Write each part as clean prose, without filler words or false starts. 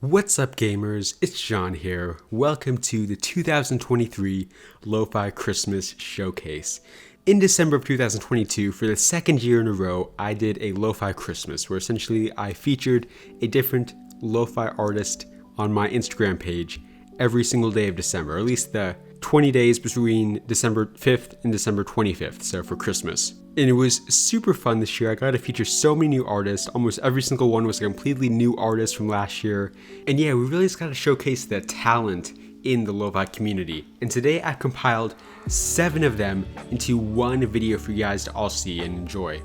What's up, gamers? It's John here. Welcome to the 2023 Lo-Fi Christmas Showcase. In December of 2022, for the second year in a row, I did a Lo-Fi Christmas, where essentially I featured a different Lo-Fi artist on my Instagram page every single day of December, or at least the 20 days between December 5th and December 25th, so for Christmas. And it was super fun this year. I got to feature so many new artists. Almost every single one was a completely new artist from last year. And yeah, we really just got to showcase the talent in the lo-fi community. And today I compiled 7 of them into one video for you guys to all see and enjoy.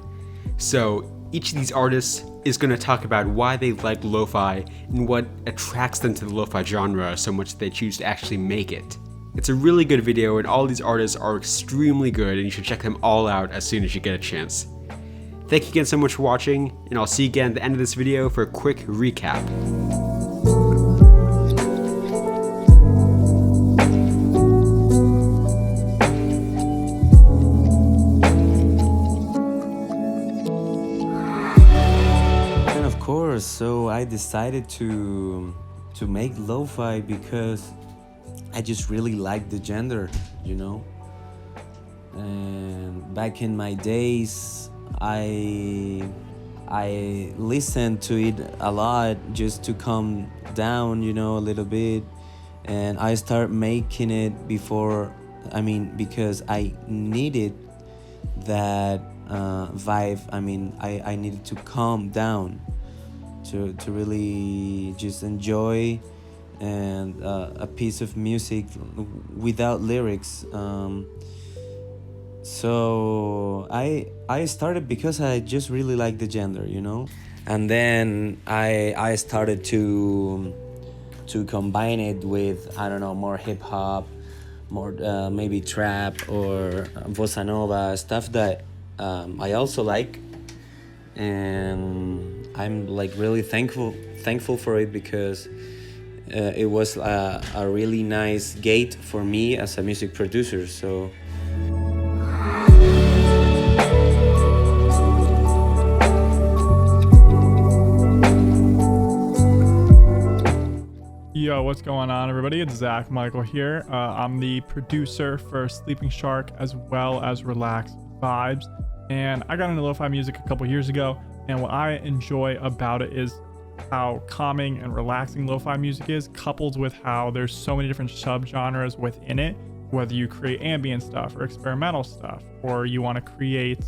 So each of these artists is going to talk about why they like lo-fi and what attracts them to the lo-fi genre so much that they choose to actually make it. It's a really good video, and all these artists are extremely good, and you should check them all out as soon as you get a chance. Thank you again so much for watching, and I'll see you again at the end of this video for a quick recap. And of course, so I decided to make lo-fi because I just really like the genre, you know. And back in my days, I listened to it a lot just to calm down, you know, a little bit. And I started making it because I needed that vibe. I needed to calm down to really just enjoy and a piece of music without lyrics. So I started because I just really like the genre, you know. And then I started to combine it with, I don't know, more hip hop, more maybe trap or bossa nova stuff that I also like. And I'm like really thankful for it because it was a really nice gate for me as a music producer. So Yo, what's going on, everybody? It's Zach Michael here. I'm the producer for Sleeping Shark as well as Relaxed Vibes, and I got into lo-fi music a couple years ago, and what I enjoy about it is how calming and relaxing lo-fi music is, coupled with how there's so many different subgenres within it, whether you create ambient stuff or experimental stuff, or you want to create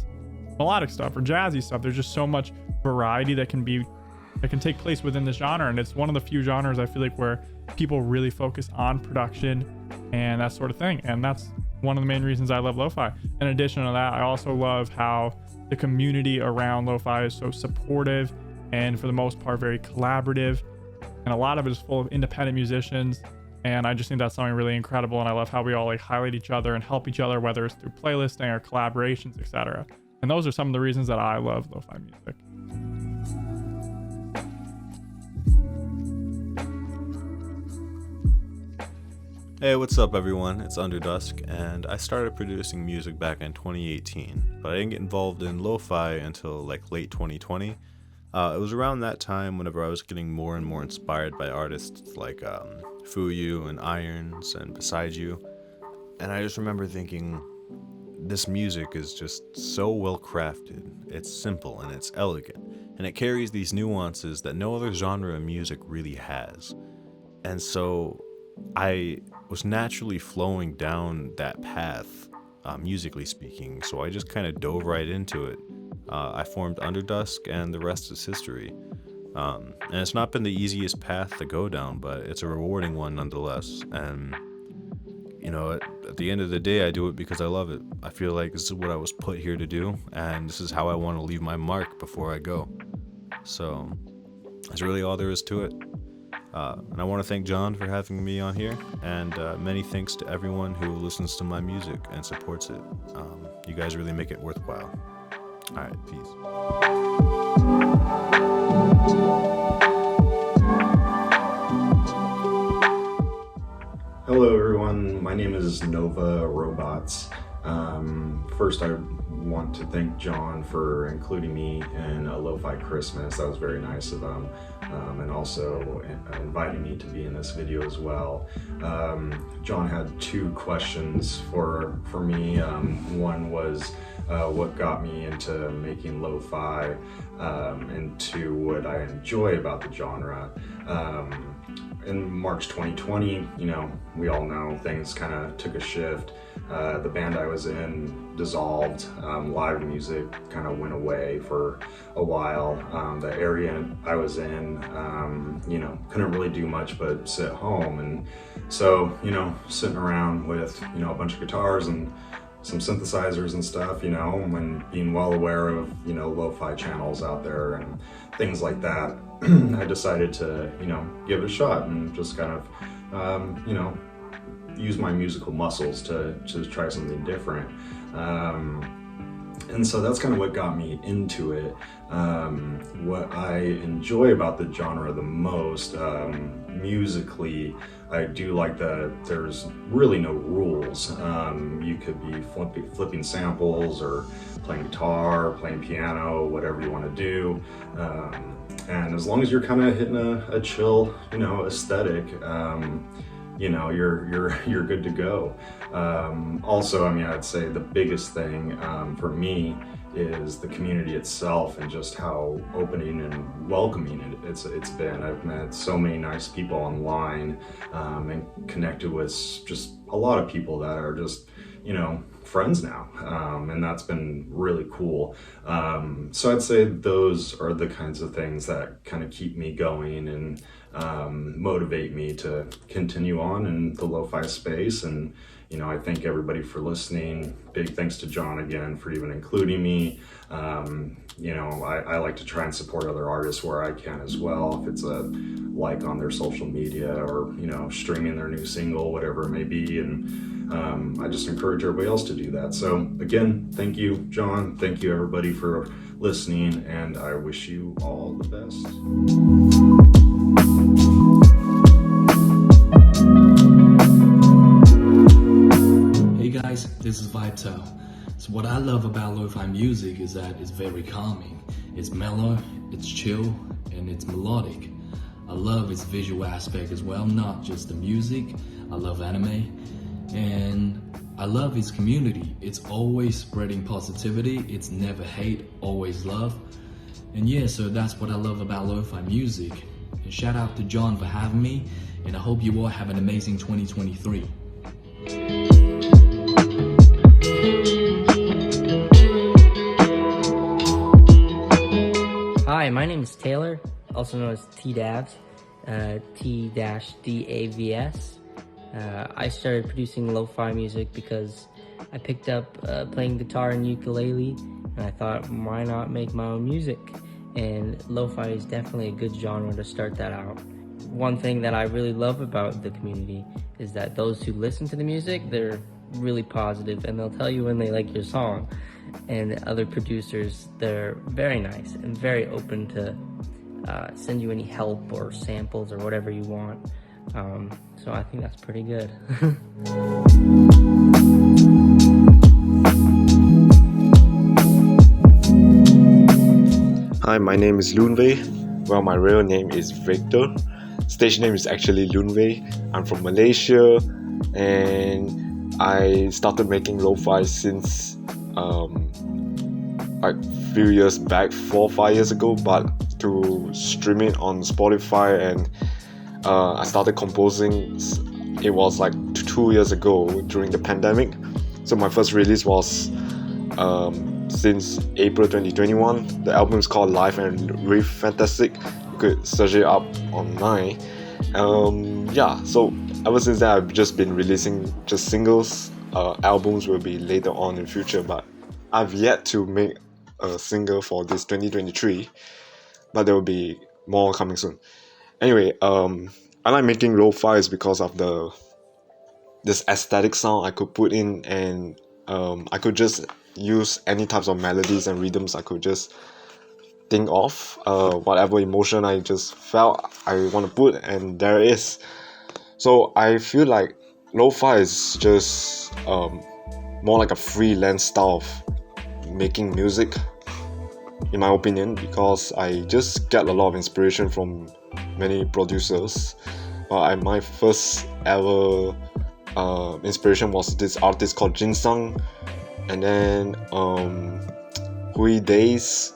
melodic stuff or jazzy stuff. There's just so much variety that can take place within the genre, and it's one of the few genres I feel like where people really focus on production and that sort of thing, and that's one of the main reasons I love lo-fi. In addition to that, I also love how the community around lo-fi is so supportive and for the most part very collaborative, and a lot of it is full of independent musicians, and I just think that's something really incredible. And I love how we all like highlight each other and help each other, whether it's through playlisting or collaborations, etc. And those are some of the reasons that I love lo-fi music. Hey, what's up everyone? It's Underdusk, and I started producing music back in 2018, but I didn't get involved in lo-fi until like late 2020. It was around that time whenever I was getting more and more inspired by artists like Fuyu and Irons and Beside You, and I just remember thinking, this music is just so well crafted. It's simple and it's elegant, and it carries these nuances that no other genre of music really has. And so I was naturally flowing down that path, musically speaking, so I just kind of dove right into it. I formed Underdusk, and the rest is history. And it's not been the easiest path to go down, but it's a rewarding one nonetheless. And, you know, at the end of the day, I do it because I love it. I feel like this is what I was put here to do, and this is how I want to leave my mark before I go. So that's really all there is to it. And I want to thank John for having me on here, and many thanks to everyone who listens to my music and supports it. You guys really make it worthwhile. All right, peace. Hello everyone, my name is Nova Robots. First, I want to thank John for including me in a Lo-Fi Christmas. That was very nice of him, and also inviting me to be in this video as well. John had two questions for me. One was what got me into making lo-fi, and two, what I enjoy about the genre. In March 2020, we all know things kind of took a shift. The band I was in dissolved. Live music kind of went away for a while. The area I was in, couldn't really do much but sit home. And so, sitting around with, a bunch of guitars and some synthesizers and stuff, and being well aware of, lo-fi channels out there and things like that, I decided to, give it a shot and just kind of, use my musical muscles to try something different. And so that's kind of what got me into it. What I enjoy about the genre the most, musically, I do like that there's really no rules. You could be flipping samples or playing guitar, playing piano, whatever you want to do. And as long as you're kind of hitting a chill, aesthetic, you're good to go. Also, I'd say the biggest thing for me is the community itself and just how opening and welcoming it's been. I've met so many nice people online, and connected with just a lot of people that are just, friends now, and that's been really cool. So I'd say those are the kinds of things that kind of keep me going and motivate me to continue on in the lo-fi space. And I thank everybody for listening. Big thanks to John again for even including me. I like to try and support other artists where I can as well, if it's a like on their social media or streaming their new single, whatever it may be. And I just encourage everybody else to do that. So again, thank you, John. Thank you, everybody, for listening, and I wish you all the best. Hey guys, this is Vibe-tal. So what I love about lo-fi music is that it's very calming. It's mellow, it's chill, and it's melodic. I love its visual aspect as well, not just the music. I love anime, and I love its community. It's always spreading positivity. It's never hate, always love. And yeah, so that's what I love about lo-fi music. And shout out to John for having me, and I hope you all have an amazing 2023. Hi, my name is Taylor, also known as T-Davs, T-D-A-V-S. I started producing lo-fi music because I picked up playing guitar and ukulele, and I thought, why not make my own music? And lo-fi is definitely a good genre to start that out. One thing that I really love about the community is that those who listen to the music, they're really positive, and they'll tell you when they like your song. And other producers, they're very nice and very open to send you any help or samples or whatever you want. So I think that's pretty good. Hi, my name is Lunve. Well, my real name is Victor. Stage name is actually Lunve. I'm from Malaysia, and I started making lo-fi since like few years back, 4 or 5 years ago, but to stream it on Spotify, and I started composing. It was like 2 years ago during the pandemic. So my first release was since April 2021. The album is called Live and Riff Fantastic. You could search it up online. So ever since that, I've just been releasing just singles. Albums will be later on in future, but I've yet to make a single for this 2023, but there will be more coming soon. Anyway, I like making lo-fi is because of this aesthetic sound I could put in, and I could just use any types of melodies and rhythms I could just think of, whatever emotion I just felt I want to put, and there it is. So I feel like lo-fi is just more like a freelance style of making music, in my opinion, because I just get a lot of inspiration from many producers. My first ever inspiration was this artist called Jinsung, and then Hui Days.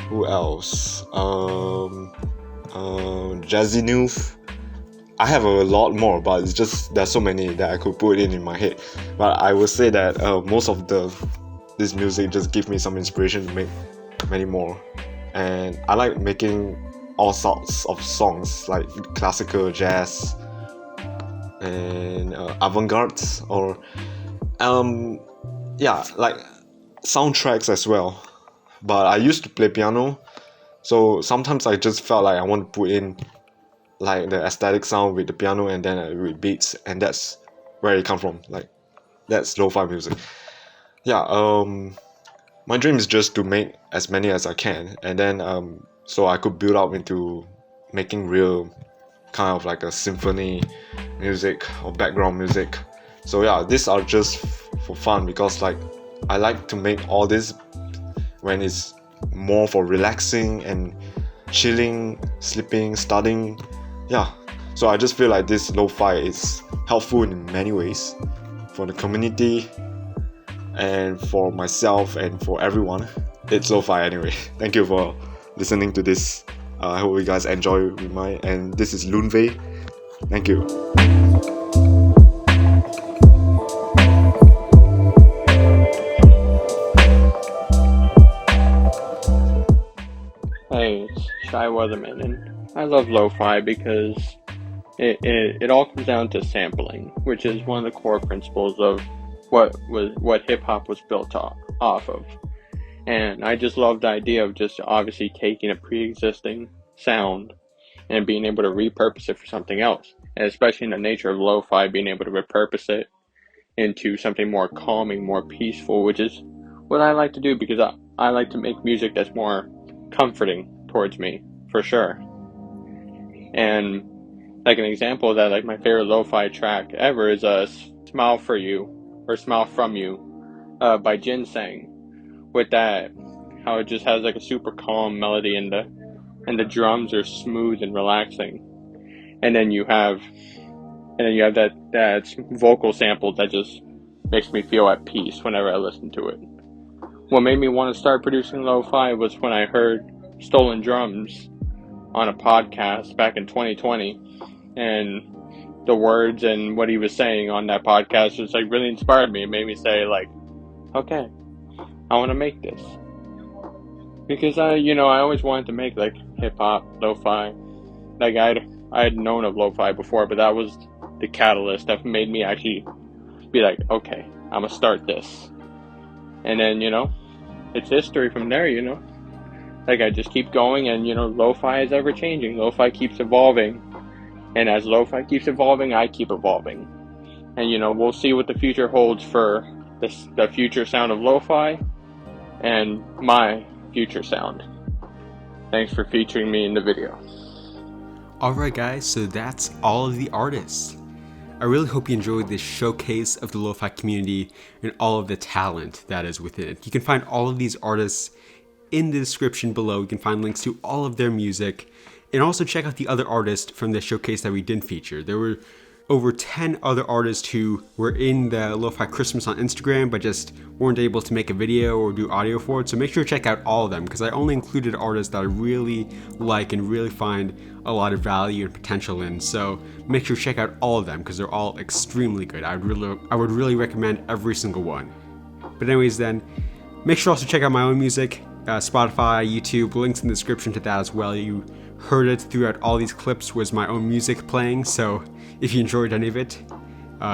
Who else? Jazzy Noof. I have a lot more, but it's just there's so many that I could put in my head. But I would say that most of this music just give me some inspiration to make many more. And I like making all sorts of songs, like classical, jazz, and avant-garde, or like soundtracks as well. But I used to play piano, so sometimes I just felt like I want to put in like the aesthetic sound with the piano, and then with beats, and that's where it come from. Like, that's lo-fi music. My dream is just to make as many as I can, and then so I could build up into making real kind of like a symphony music or background music. So yeah, these are just for fun, because like I like to make all this when it's more for relaxing and chilling, sleeping, studying. Yeah, so I just feel like this lo-fi is helpful in many ways for the community and for myself and for everyone. It's lo-fi anyway. Thank you for listening to this. I hope you guys enjoy with mine. And this is Lunve. Thank you. Hey, it's Shy Weatherman, and I love lo-fi because it all comes down to sampling, which is one of the core principles of what hip-hop was built off of. And I just love the idea of just obviously taking a pre-existing sound and being able to repurpose it for something else, and especially in the nature of lo-fi, being able to repurpose it into something more calming, more peaceful, which is what I like to do, because I like to make music that's more comforting towards me, for sure. And like an example of that, like my favorite lo-fi track ever is Smile For You, or Smile From You, by Ginseng, with that, how it just has like a super calm melody, and the drums are smooth and relaxing, and then you have that vocal sample that just makes me feel at peace whenever I listen to it. What made me want to start producing lo-fi was when I heard Stolen Drums on a podcast back in 2020, and the words and what he was saying on that podcast just like really inspired me. It made me say like, okay, I want to make this, because I always wanted to make like hip hop, lo-fi. Like I had known of lo-fi before, but that was the catalyst that made me actually be like, okay, I'm gonna start this. And then it's history from there. Like I just keep going, and lo-fi is ever changing. Lo-fi keeps evolving, and as lo-fi keeps evolving, I keep evolving. And we'll see what the future holds for the future sound of lo-fi and my future sound. Thanks for featuring me in the video. Alright guys, so that's all of the artists. I really hope you enjoyed this showcase of the lo-fi community and all of the talent that is within it. You can find all of these artists in the description below. You can find links to all of their music, and also check out the other artists from the showcase that we didn't feature. There were over 10 other artists who were in the Lo-Fi Christmas on Instagram but just weren't able to make a video or do audio for it, so make sure to check out all of them, because I only included artists that I really like and really find a lot of value and potential in. So make sure to check out all of them, because they're all extremely good. I would really recommend every single one. But anyways then, make sure also check out my own music, Spotify, YouTube, links in the description to that as well. You heard it throughout all these clips was my own music playing, so if you enjoyed any of it,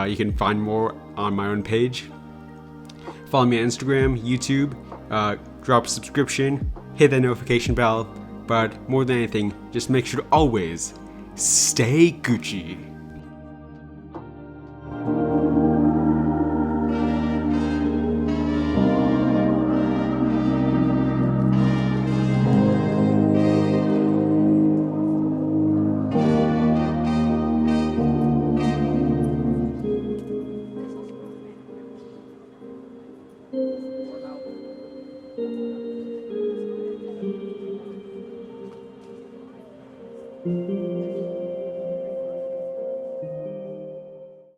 you can find more on my own page. Follow me on Instagram, YouTube, drop a subscription, hit that notification bell, but more than anything, just make sure to always stay Gucci.